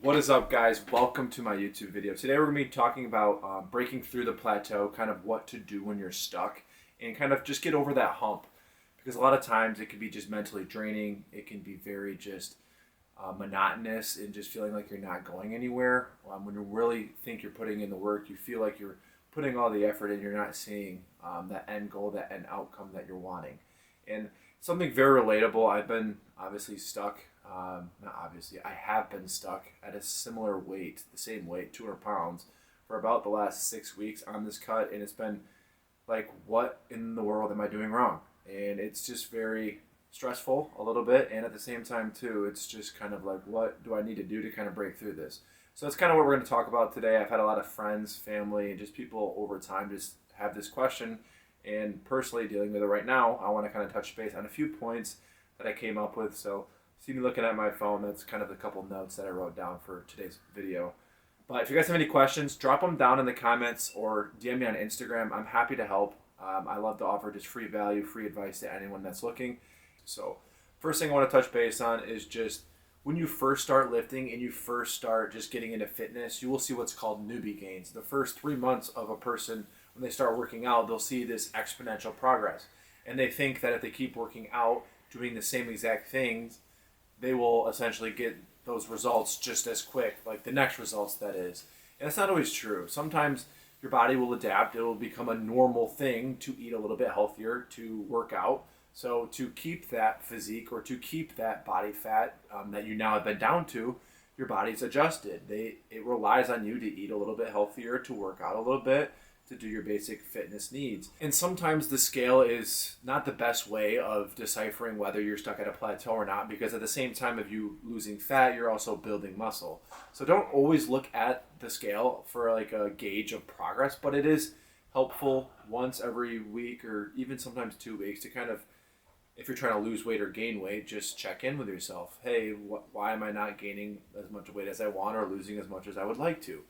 What is up, guys? Welcome to my YouTube video. Today we're going to be talking about breaking through the plateau, kind of what to do when you're stuck, and kind of just get over that hump. Because a lot of times it can be just mentally draining. It can be very just monotonous and just feeling like you're not going anywhere. When you really think you're putting in the work, you feel like you're putting all the effort and you're not seeing that end goal, that end outcome that you're wanting. And something very relatable. I've been obviously stuck. Not obviously, I have been stuck at a similar weight, the same weight, 200 pounds, for about the last 6 weeks on this cut. And it's been like, what in the world am I doing wrong? And it's just very stressful a little bit. And at the same time, too, it's just kind of like, what do I need to do to kind of break through this? So that's kind of what we're going to talk about today. I've had a lot of friends, family, and just people over time just have this question. And personally dealing with it right now, I want to kind of touch base on a few points that I came up with. So see me looking at my phone. That's kind of the couple notes that I wrote down for today's video. But if you guys have any questions, drop them down in the comments or DM me on Instagram. I'm happy to help. I love to offer just free value, free advice to anyone that's looking. So first thing I want to touch base on is just when you first start lifting and you first start just getting into fitness, you will see what's called newbie gains. The first 3 months of a person, when they start working out, they'll see this exponential progress. And they think that if they keep working out, doing the same exact things, they will essentially get those results just as quick, like the next results, that is. And that's not always true. Sometimes your body will adapt. It will become a normal thing to eat a little bit healthier, to work out. So to keep that physique or to keep that body fat that you now have been down to, your body's adjusted. It relies on you to eat a little bit healthier, to work out a little bit, to do your basic fitness needs. And sometimes the scale is not the best way of deciphering whether you're stuck at a plateau or not, because at the same time of you losing fat, you're also building muscle. So don't always look at the scale for like a gauge of progress, but it is helpful once every week or even sometimes 2 weeks to kind of, if you're trying to lose weight or gain weight, just check in with yourself. Hey, why am I not gaining as much weight as I want or losing as much as I would like to?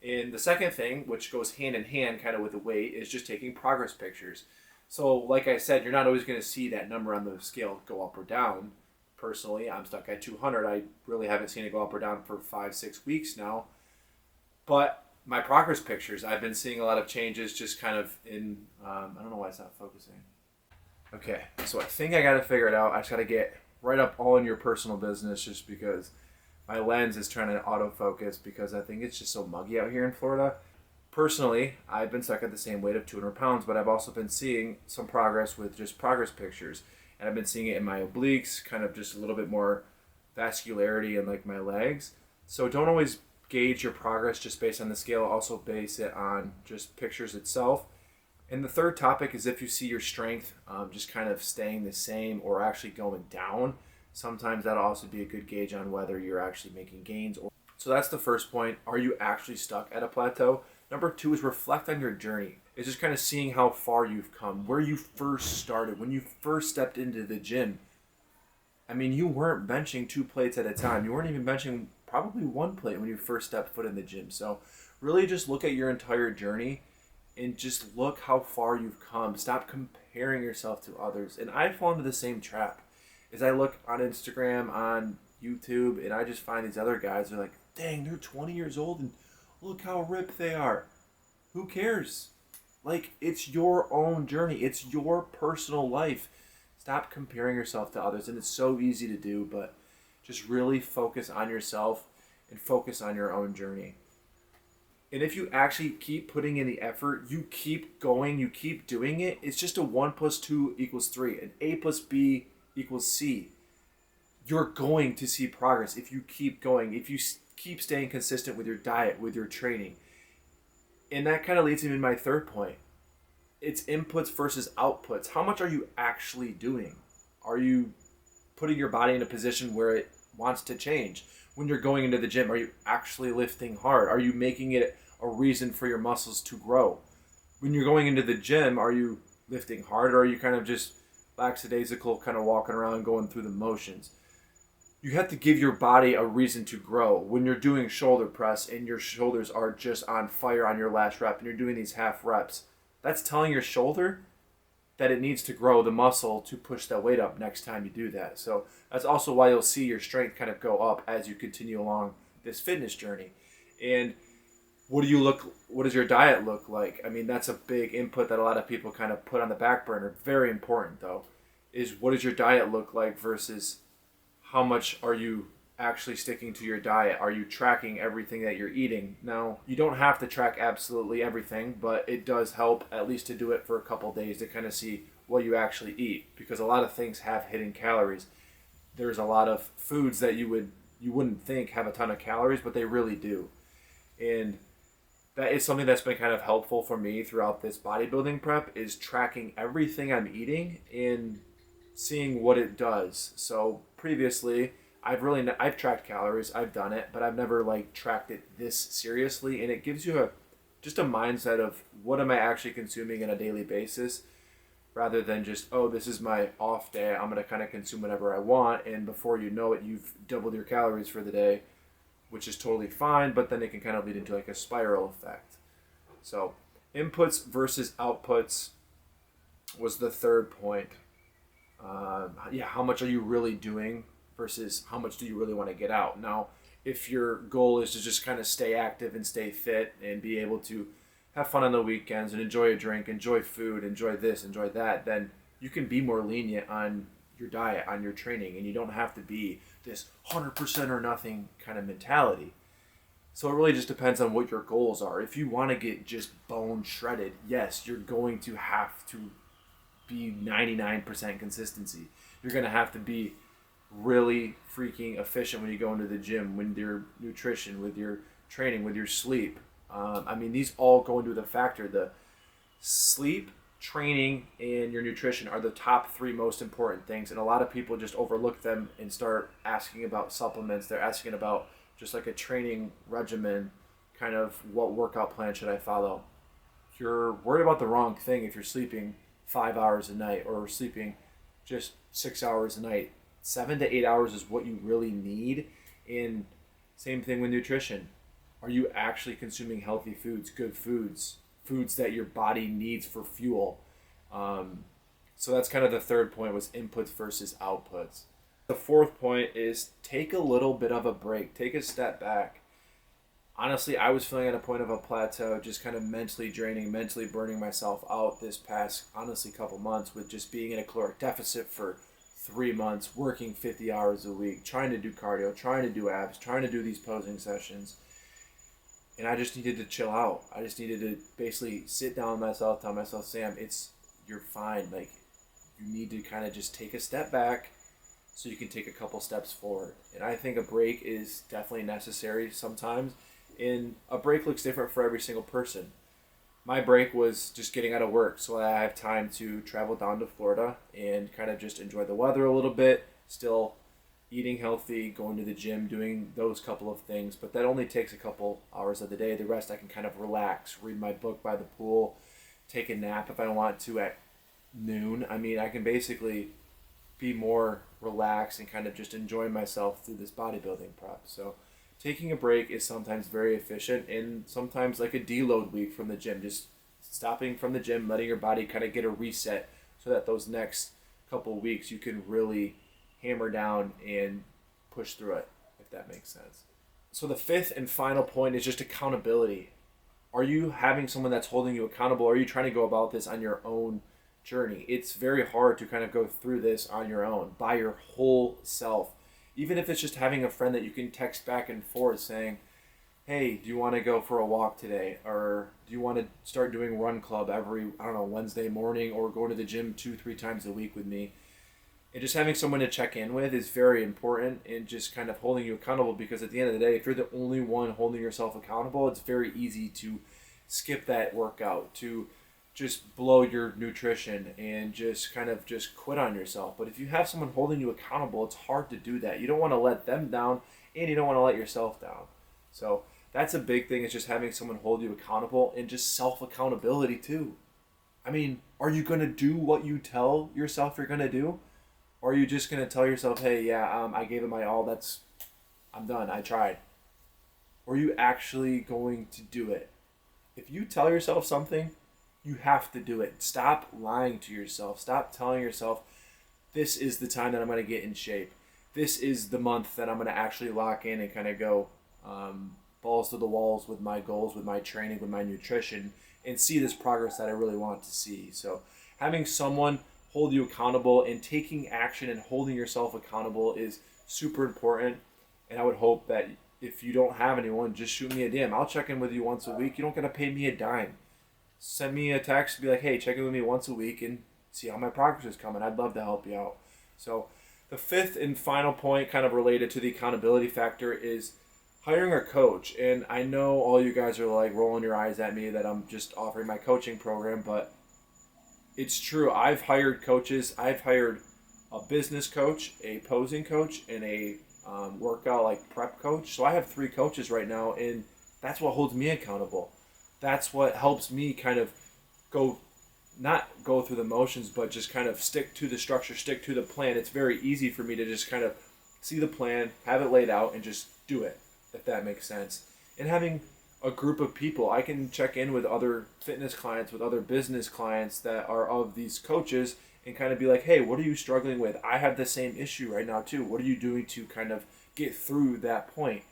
And the second thing, which goes hand in hand kind of with the weight, is just taking progress pictures. So like I said, you're not always going to see that number on the scale go up or down. Personally, I'm stuck at 200. I really haven't seen it go up or down for 5-6 weeks now. But my progress pictures, I've been seeing a lot of changes just kind of in, I don't know why it's not focusing. Okay, so I think I got to figure it out. I just got to get right up all in your personal business just because my lens is trying to autofocus because I think it's just so muggy out here in Florida. Personally, I've been stuck at the same weight of 200 pounds, but I've also been seeing some progress with just progress pictures. And I've been seeing it in my obliques, kind of just a little bit more vascularity in like my legs. So don't always gauge your progress just based on the scale. Also base it on just pictures itself. And the third topic is if you see your strength just kind of staying the same or actually going down. Sometimes that'll also be a good gauge on whether you're actually making gains. So that's the first point. Are you actually stuck at a plateau? Number 2 is reflect on your journey. It's just kind of seeing how far you've come, where you first started, when you first stepped into the gym. I mean, you weren't benching 2 plates at a time. You weren't even benching probably 1 plate when you first stepped foot in the gym. So really just look at your entire journey and just look how far you've come. Stop comparing yourself to others. And I fall into the same trap. As I look on Instagram, on YouTube, and I just find these other guys, they're like, dang, they're 20 years old and look how ripped they are. Who cares? Like, it's your own journey. It's your personal life. Stop comparing yourself to others. And it's so easy to do, but just really focus on yourself and focus on your own journey. And if you actually keep putting in the effort, you keep going, you keep doing it, it's just a 1 + 2 = 3. An A + B = C. You're going to see progress if you keep going, if you keep staying consistent with your diet, with your training. And that kind of leads me to my third point. It's inputs versus outputs. How much are you actually doing? Are you putting your body in a position where it wants to change? When you're going into the gym, are you actually lifting hard? Are you making it a reason for your muscles to grow? When you're going into the gym, are you lifting hard, or are you kind of just lackadaisical, kind of walking around going through the motions? You have to give your body a reason to grow. When you're doing shoulder press and your shoulders are just on fire on your last rep and you're doing these half reps, that's telling your shoulder that it needs to grow the muscle to push that weight up next time you do that. So that's also why you'll see your strength kind of go up as you continue along this fitness journey. And what does your diet look like? I mean, that's a big input that a lot of people kind of put on the back burner. Very important though, is what does your diet look like versus how much are you actually sticking to your diet? Are you tracking everything that you're eating? Now, you don't have to track absolutely everything, but it does help at least to do it for a couple days to kind of see what you actually eat, because a lot of things have hidden calories. There's a lot of foods that you wouldn't think have a ton of calories, but they really do. And that is something that's been kind of helpful for me throughout this bodybuilding prep, is tracking everything I'm eating and seeing what it does. So previously, I've tracked calories, I've done it, but I've never like tracked it this seriously, and it gives you just a mindset of what am I actually consuming on a daily basis, rather than just, oh, this is my off day, I'm going to kind of consume whatever I want, and before you know it, you've doubled your calories for the day, which is totally fine, but then it can kind of lead into like a spiral effect. So inputs versus outputs was the third point. How much are you really doing versus how much do you really want to get out? Now, if your goal is to just kind of stay active and stay fit and be able to have fun on the weekends and enjoy a drink, enjoy food, enjoy this, enjoy that, then you can be more lenient on your diet, on your training, and you don't have to be this 100% or nothing kind of mentality. So it really just depends on what your goals are. If you want to get just bone shredded, yes, you're going to have to be 99% consistency. You're going to have to be really freaking efficient when you go into the gym, with your nutrition, with your training, with your sleep. These all go into the factor. The sleep, training, and your nutrition are the top three most important things, and a lot of people just overlook them and start asking about supplements. They're asking about just like a training regimen, kind of what workout plan should I follow. You're worried about the wrong thing if you're sleeping 5 hours a night or sleeping just 6 hours a night. 7 to 8 hours is what you really need. And same thing with nutrition. Are you actually consuming healthy foods, good foods, foods that your body needs for fuel? So that's kind of the third point, was inputs versus outputs. The fourth point is take a little bit of a break. Take a step back. Honestly, I was feeling at a point of a plateau, just kind of mentally draining, mentally burning myself out this past, honestly, couple months, with just being in a caloric deficit for 3 months, working 50 hours a week, trying to do cardio, trying to do abs, trying to do these posing sessions. And I just needed to chill out. I just needed to basically sit down with myself, tell myself, Sam, you're fine. Like, you need to kind of just take a step back so you can take a couple steps forward. And I think a break is definitely necessary sometimes. And a break looks different for every single person. My break was just getting out of work, so I have time to travel down to Florida and kind of just enjoy the weather a little bit, still eating healthy, going to the gym, doing those couple of things. But that only takes a couple hours of the day. The rest I can kind of relax, read my book by the pool, take a nap if I want to at noon. I can basically be more relaxed and kind of just enjoy myself through this bodybuilding prep. So taking a break is sometimes very efficient, and sometimes like a deload week from the gym, just stopping from the gym, letting your body kind of get a reset so that those next couple of weeks you can really hammer down and push through it, if that makes sense. So the fifth and final point is just accountability. Are you having someone that's holding you accountable? Or are you trying to go about this on your own journey? It's very hard to kind of go through this on your own, by your whole self. Even if it's just having a friend that you can text back and forth saying, hey, do you want to go for a walk today? Or do you want to start doing run club every, Wednesday morning, or go to the gym 2-3 times a week with me? And just having someone to check in with is very important, and just kind of holding you accountable, because at the end of the day, if you're the only one holding yourself accountable, it's very easy to skip that workout, to just blow your nutrition and just kind of just quit on yourself. But if you have someone holding you accountable, it's hard to do that. You don't want to let them down, and you don't want to let yourself down. So that's a big thing, is just having someone hold you accountable, and just self-accountability too. Are you going to do what you tell yourself you're going to do? Or are you just going to tell yourself, hey, I gave it my all, I'm done, I tried? Or are you actually going to do it? If you tell yourself something, you have to do it. Stop lying to yourself. Stop telling yourself, this is the time that I'm going to get in shape. This is the month that I'm going to actually lock in and kind of go balls to the walls with my goals, with my training, with my nutrition, and see this progress that I really want to see. So having someone hold you accountable and taking action and holding yourself accountable is super important. And I would hope that if you don't have anyone, just shoot me a DM. I'll check in with you once a week. You don't gotta pay me a dime. Send me a text, be like, hey, check in with me once a week and see how my progress is coming. I'd love to help you out. So the fifth and final point, kind of related to the accountability factor, is hiring a coach. And I know all you guys are like rolling your eyes at me that I'm just offering my coaching program, but it's true. I've hired coaches. I've hired a business coach, a posing coach, and a workout like prep coach. So I have 3 coaches right now, and that's what holds me accountable. That's what helps me kind of not go through the motions, but just kind of stick to the structure, stick to the plan. It's very easy for me to just kind of see the plan, have it laid out, and just do it, if that makes sense. And having a group of people, I can check in with other fitness clients, with other business clients that are of these coaches, and kind of be like, hey, what are you struggling with? I have the same issue right now too. What are you doing to kind of get through that point?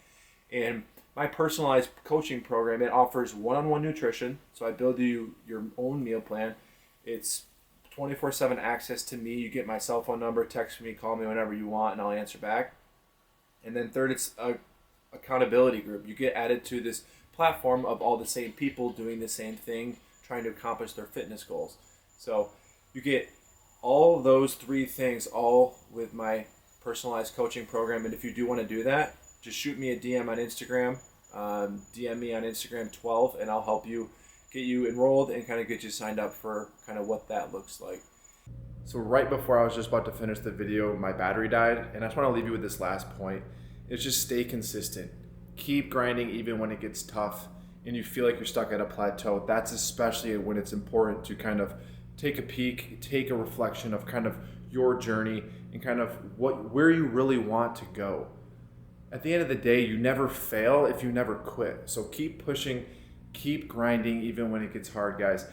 And my personalized coaching program, it offers one-on-one nutrition. So I build you your own meal plan. It's 24/7 access to me. You get my cell phone number, text me, call me whenever you want, and I'll answer back. And then third, it's a accountability group. You get added to this platform of all the same people doing the same thing, trying to accomplish their fitness goals. So you get all those 3 things all with my personalized coaching program. And if you do want to do that, just shoot me a DM on Instagram. DM me on Instagram 12, and I'll help you get you enrolled and kind of get you signed up for kind of what that looks like. So right before I was just about to finish the video, my battery died, and I just want to leave you with this last point. It's just stay consistent. Keep grinding even when it gets tough and you feel like you're stuck at a plateau. That's especially when it's important to kind of take a peek, take a reflection of kind of your journey and kind of where you really want to go. At the end of the day, you never fail if you never quit. So keep pushing, keep grinding even when it gets hard, guys.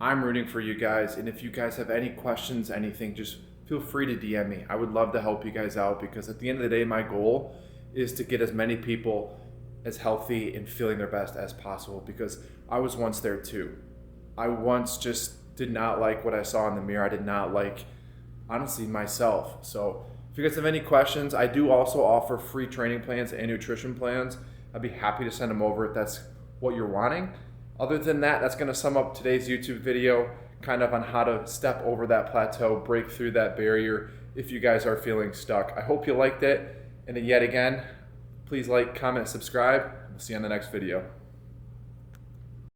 I'm rooting for you guys, and if you guys have any questions, anything, just feel free to DM me. I would love to help you guys out, because at the end of the day, my goal is to get as many people as healthy and feeling their best as possible, because I was once there too. I once just did not like what I saw in the mirror. I did not like, honestly, myself. So if you guys have any questions, I do also offer free training plans and nutrition plans. I'd be happy to send them over if that's what you're wanting. Other than that, that's going to sum up today's YouTube video, kind of on how to step over that plateau, break through that barrier if you guys are feeling stuck. I hope you liked it. And yet again, please like, comment, subscribe. We'll see you on the next video.